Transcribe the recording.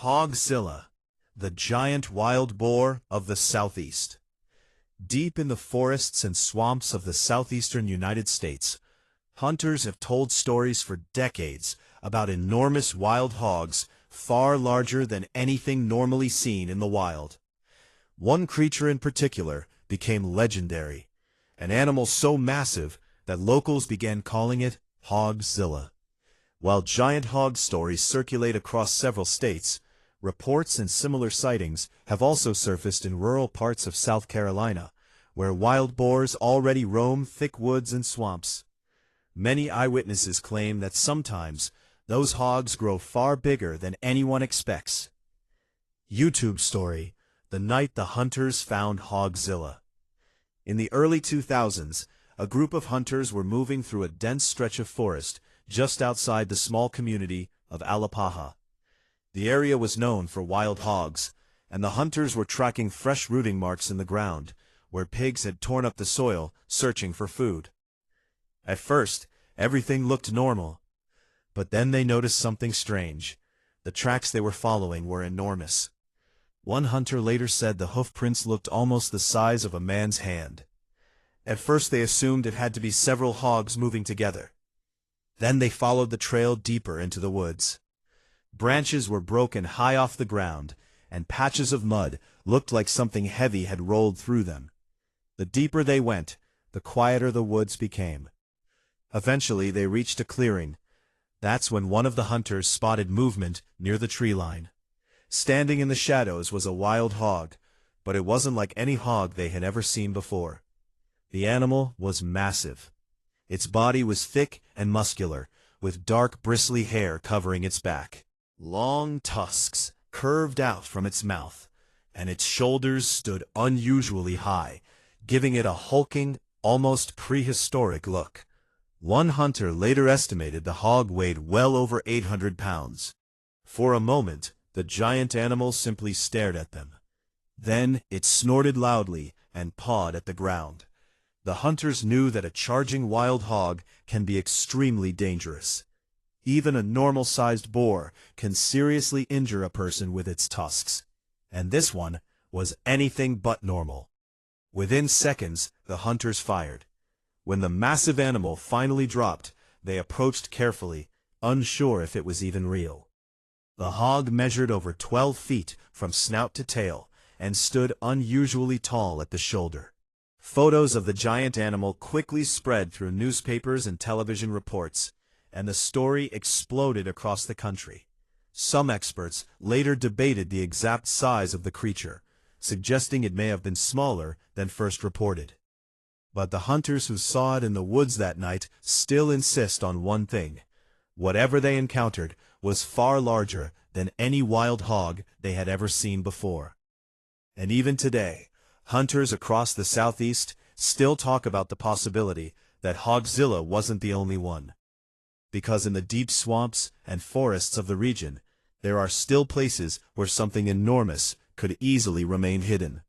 Hogzilla, the giant wild boar of the Southeast. Deep in the forests and swamps of the southeastern United States, hunters have told stories for decades about enormous wild hogs far larger than anything normally seen in the wild. One creature in particular became legendary, an animal so massive that locals began calling it Hogzilla. While giant hog stories circulate across several states, reports and similar sightings have also surfaced in rural parts of South Carolina, where wild boars already roam thick woods and swamps. Many eyewitnesses claim that sometimes those hogs grow far bigger than anyone expects. YouTube story: the night the hunters found Hogzilla. In the early 2000s, a group of hunters were moving through a dense stretch of forest just outside the small community of Alapaha. The area was known for wild hogs, and the hunters were tracking fresh rooting marks in the ground, where pigs had torn up the soil, searching for food. At first, everything looked normal, but then they noticed something strange. The tracks they were following were enormous. One hunter later said the hoof prints looked almost the size of a man's hand. At first they assumed it had to be several hogs moving together. Then they followed the trail deeper into the woods. Branches were broken high off the ground, and patches of mud looked like something heavy had rolled through them. The deeper they went, the quieter the woods became. Eventually they reached a clearing. That's when one of the hunters spotted movement near the tree line. Standing in the shadows was a wild hog, but it wasn't like any hog they had ever seen before. The animal was massive. Its body was thick and muscular, with dark bristly hair covering its back. Long tusks curved out from its mouth, and its shoulders stood unusually high, giving it a hulking, almost prehistoric look. One hunter later estimated the hog weighed well over 800 pounds. For a moment, the giant animal simply stared at them. Then it snorted loudly and pawed at the ground. The hunters knew that a charging wild hog can be extremely dangerous. Even a normal-sized boar can seriously injure a person with its tusks, and this one was anything but normal. Within seconds, the hunters fired. When the massive animal finally dropped, they approached carefully, unsure if it was even real. The hog measured over 12 feet from snout to tail, and stood unusually tall at the shoulder. Photos of the giant animal quickly spread through newspapers and television reports, and the story exploded across the country. Some experts later debated the exact size of the creature, suggesting it may have been smaller than first reported. But the hunters who saw it in the woods that night still insist on one thing: whatever they encountered was far larger than any wild hog they had ever seen before. And even today, hunters across the Southeast still talk about the possibility that Hogzilla wasn't the only one. Because in the deep swamps and forests of the region, there are still places where something enormous could easily remain hidden.